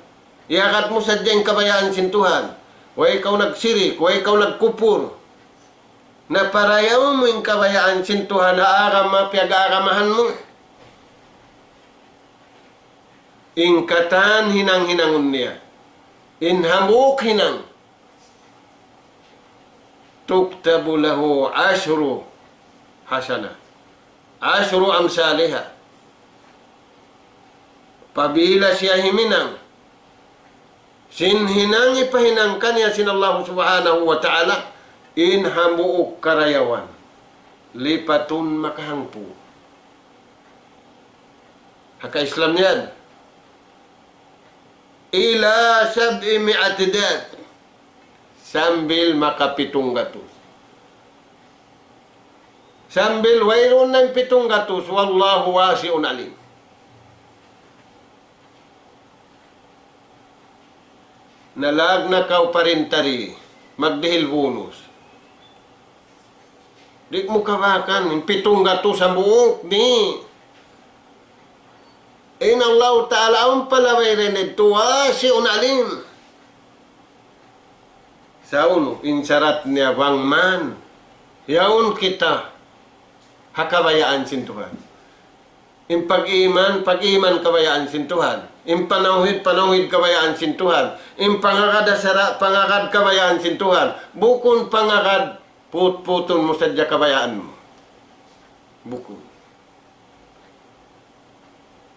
Iakat mo sa diyang kabayaan sintuhan. Way ikaw nagsirik. Way ikaw nagkupur. Na parayaw mo yung kabayaan sintuhan na arama piag-aramahan mo. Ingkatan hinang-hinangon niya. Inhamuk hinang. Tuktabu lahu ashru hasana. Ashru amsaliha. Pabila siya himinang. Sinhinang ipahinang kanya sinallahu subhanahu wa ta'ala. Inhamuuk karayawan. Lipatun makahangpu. Haka Islam yan. Ila sab'i mi'atidat. Sambil makapitong gatus. Sambil wayron ng pitong gatus. Wallahu wasi'un alim. Nalag na kau parintari. Magdihil bonus. Di mo kabakan. Yung pitong gatus sa buok. Di. Allah Ta'ala ang palaway rin ito. Wasi'un alim. Sa uno, insarat niya bang man. Yaon kita. Hakabayaan sintuhan. In pag-iman kabayaan sintuhan. In panawid kabayaan sintuhan. In pangakad kabayaan sintuhan. Bukun pangakad, put-putun mo sadya kabayaan mo. Bukun.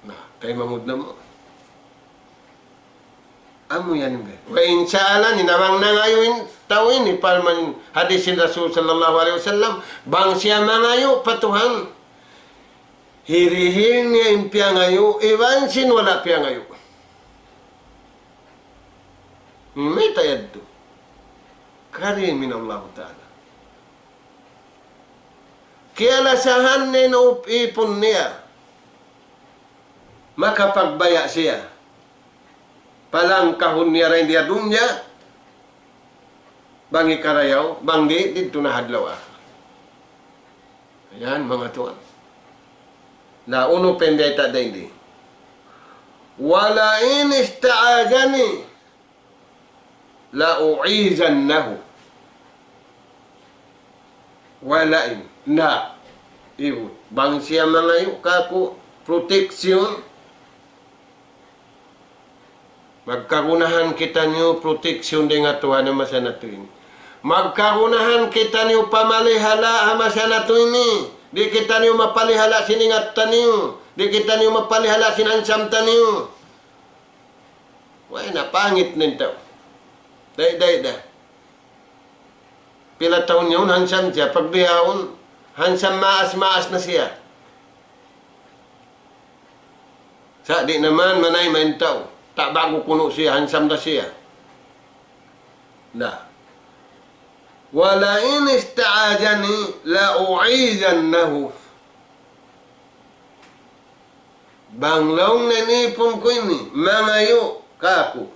Nah, tayo mamud na mo. Amo yan ba? Wa insya'ala, ninawang nangayon tawin ni Palman hadisin Rasul sallallahu alaihi wasallam, bang siya mangayo patuhan. Hirihil niya yung piyangayo, iwansin wala piyangayo. May tayad to. Karin min Allah Ta'ala. Kaya lasahan na ipon niya. Makapagbaya siya. Palang kahun niya rin dia dunya. Bangi karayaw, bang dito na hadlaw ah. Ayan mga tuwan. Na uno pendeta daindi. Wala in ista'adani la u'izannahu. Wala in na ibu. Bang siya mangayo kako proteksyon. Magkagunahan kita niyo proteksyon din nga tuwa na masanatuin. Magkagunahan kita niyo pamalihala masanatuin ni. Di kita niyo mapalihala siningat taniyo. Di kita niyo mapalihala sinansam taniyo. Wala na, pangit nintaw. Day. Pila taon yun, hansam siya. Pagbihawon, hansam maas na siya. Sa di naman, manay maintaw. Tak bago kuno siya, hansam na siya. Na. Wala in ista'ajani la u'izannahu. Banglong nanipon ko ini, mangayo kako.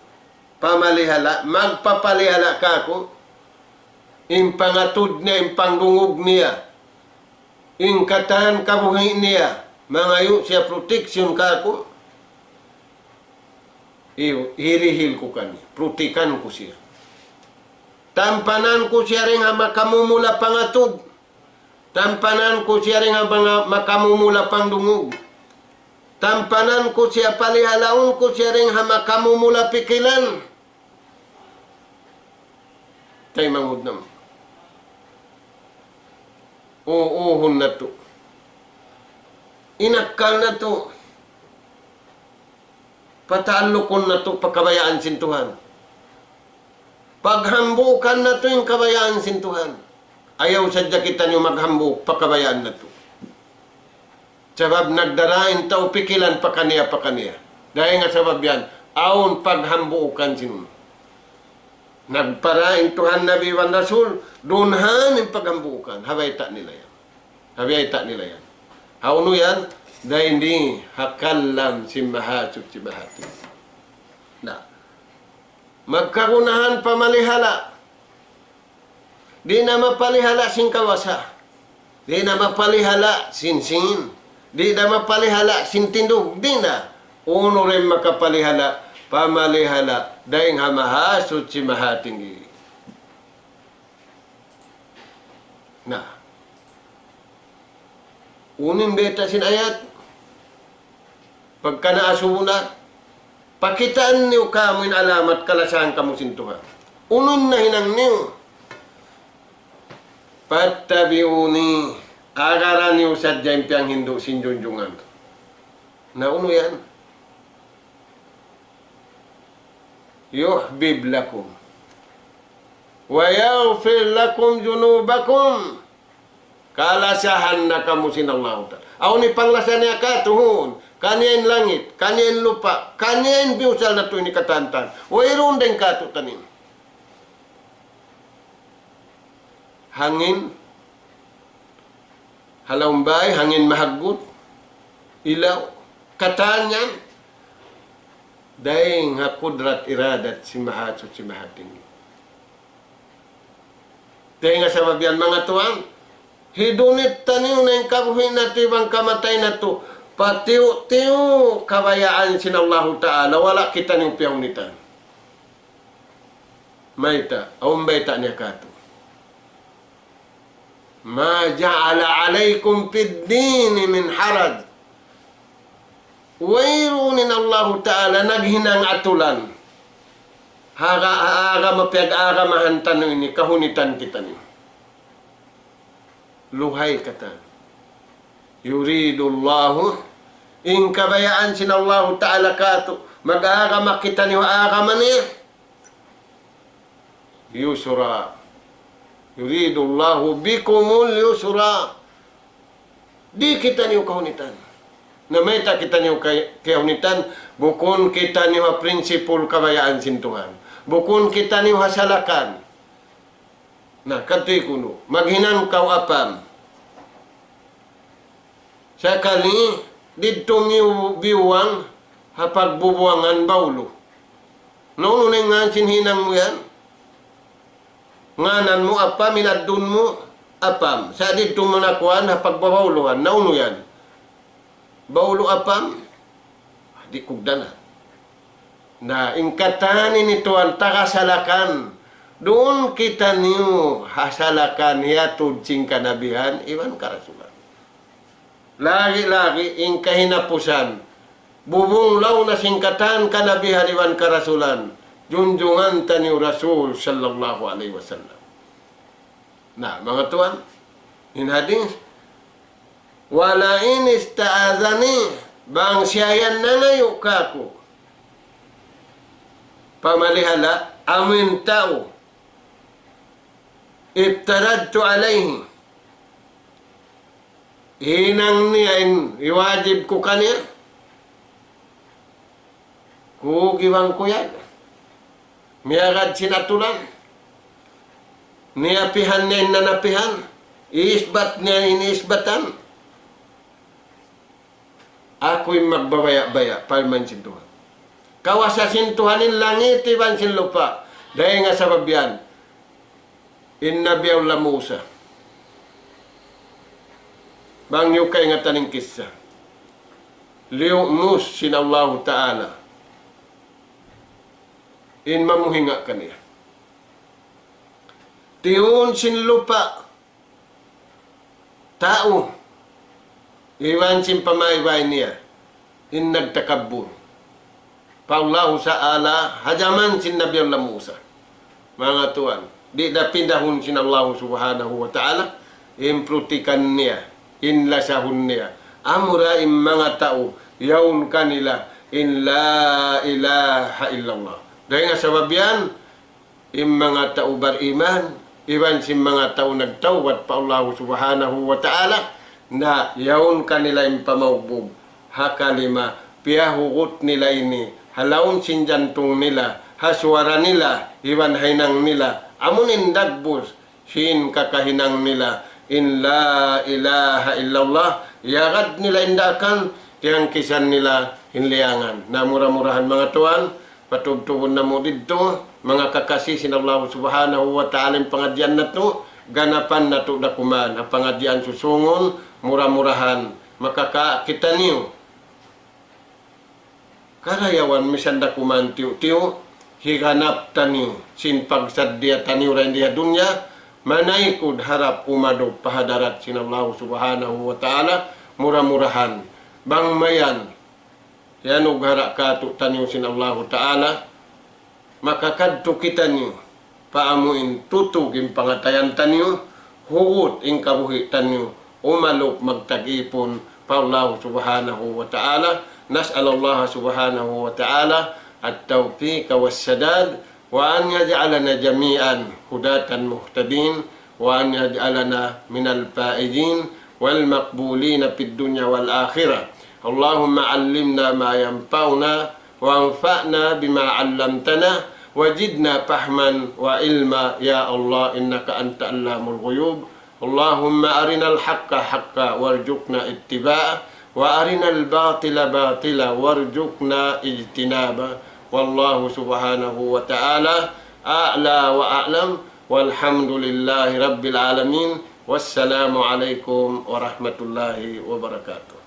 Pamalihala, magpapalihala kako. Impangatud niya, impangdungog niya. Ingkatahan kabuhay niya. Mangayo siya proteksyon kako. Hirihil ko kanya. Prutikan ko siya. Tampanan ko siya rin ang makamumula pangatod. Tampanan ko siya rin ang makamumula pangdungog. Tampanan ko siya palihalaon ko siya rin ang makamumula pikilan. Tay mangud naman. Uuhon na to. Inakal na to. Pataalukon na to pagkabayaan sintuhan. Paghambukan na to yung kabayaan sintuhan. Ayaw sadya kita niyo maghambuk pagkabayaan na to. Sabab nagdarain tao pikilan pa kaniya. Dahil nga sabab yan, aon paghambukan sinun. Nagparain Tuhan Nabi Wan Rasul, dunhan yung paghambukan. Habayta nila yan. Hauno yan, dahil hindi hakallam si mahati. Na. Magkagunahan pamalihala. Di na mapalihala sin kawasa. Di na mapalihala sin singin. Di na mapalihala sin tindog. Di na. Uno rin makapalihala, pamalihala, dahil hamahasot si mahatinggi. Na. Unin beta sin ayat. Pagka naasubo na, pakitaan niyo kamo'y alamat kalasahan kamo sintuhan. Unon na hinang niyo. Patabiuni, agaran niyo sa diyempiyang Hindu sinjunjungan. Nauno yan. Yuhbib lakum. Wa yaghfir lakum junubakum. Kalasahan na kamo sinallahu ta'ala. Aw ni panglasan niya ka, tuhon. Kanyain langit, kanyain lupa, kanyain biusal na to ni katantan. Wairon din ka to tanim. Hangin, halaumbay, hangin mahagut, ilaw, katanyan, dahil nga kudrat iradat si mahatsot si mahating. Dahil nga sa mabiyan mga tuwang, hidunit taniw na yung kabuhin na tibang kamatay na to, patiw-tiw kabayaan sinallahu ta'ala, wala kita niyong piyawnitan. Mayta, aumbay ta niya kato. Ma ja'ala alaykum fid dini min haraj. Wayrunin Allah Ta'ala naghinang atulan. Haga mapiag-aga mahantan ini kahunitan kita ni. Luhay kata. Yuridullahu in kabayaan sinallahu Ta'ala kato mag-aga makita ni wa aga maniya. Yusra. Yuridullahu bikumul yusra. Di kita niyo kahunitan. Na may ta kita niyo kahunitan, bukon kita niyo prinsipul kabayaan sintuhan. Bukon kita niyo hasalakan. Na katoy kuno, maghinan kaw apam. Sakali, dito niyo biwang, hapag bubuangan baulo. Noon nga sinhinang mo yan. Nganan mo apam, inadun mo apam. Sa dito mo nakuhan, pagbabawluhan, nauno yan. Baulo apam, di kugda na. Na ingkatanin ito ang takasalakan. Doon kita niyo hasalakan hiatud sing kanabihan, iwan karasulan. Lagi-lagi ing kahinapusan. Bubunglaw na singkatan kanabihan iwan karasulan. Junjungan ta ni Rasul sallallahu alaihi wasallam. Nah, mga tuan, in hadis, wala in ista'adhani, bang siyayan na ngayon kako. Pamalihala, amin tao, ibtaradtu alayhi. Hinang niya, iwajib ko kanya. Kugiwang ko yan. Miyagad sinatulan. Niyapihan niya nanapihan. Iisbat niya iniisbatan. Ako'y magbabaya-baya palman sintuhan. Kawasasintuhanin langit iban sin lupa. Dahil nga sa babiyan. Innabiyaw lamusa. Bang yukay nga taning kisa. Liumus sinallahu ta'ala. In mamuhinga kaniya. Tiyun sin lupa. Tao. Iwan sin pamayway niya. In nagtakabur. Paullahu sa'ala. Hajaman sin nabiyallah Musa. Mga tuan. Di na pindahun sin Allah subhanahu wa ta'ala. Imprutikan niya. Inlasahun niya. Amura in mga tao. Yaun kanila. In la ilaha illallah. Dahil nga sa babiyan, yung mga tao bariman, iban si mga tao nagtawad pa Allah subhanahu wa ta'ala, na yaon kanila yung pamaugbog. Hakalima, piyahugot nila ini, halaon sinjantong nila, haswara nila, iban hainang nila, amunin dagbos, sin kakahinang nila, in la ilaha illallah, yagad nila indakan, tiyang kisan nila hinliangan. Na mura-murahan mga tuan, patubtubon na mo dito, mga kakasisin Allah subhanahu wa ta'ala yung pangadyan na to, ganapan na to dakuman ang pangadian susungon mura-murahan makakakita niyo karayawan misan dakuman tiyo-tiyo higanap taniyo sin pagsadya taniyo rin diya dunya manaikod harap umado pahadarat sin Allah subhanahu wa ta'ala mura-murahan bangmayan yan ugara kato taniyo sin Allah ta'ala makakadto kita niyo paamuin tutugin pangatayan taniyo hugot ing kabuhi taniyo umalok magtag-ipon pa Allah subhanahu wa ta'ala nas'al Allah subhanahu wa ta'ala at-tawfiq was-sadad wa an yaj'alana jami'an hudatan muhtadin wa an yaj'alana minal faizin wal maqbulin fid dunya wal akhirah Allahumma 'allimna ma yanfa'una wa anfa'na bima 'allamtana wajidna fahman wa ilma ya Allah innaka anta allamul ghuyub Allahumma arinal haqqa haqqa warzuqna ittiba'ah wa arinal batila batila warzuqna ijtinaba wallahu subhanahu wa ta'ala a'la wa a'lam walhamdulillahi rabbil alamin wassalamu alaikum warahmatullahi wabarakatuh.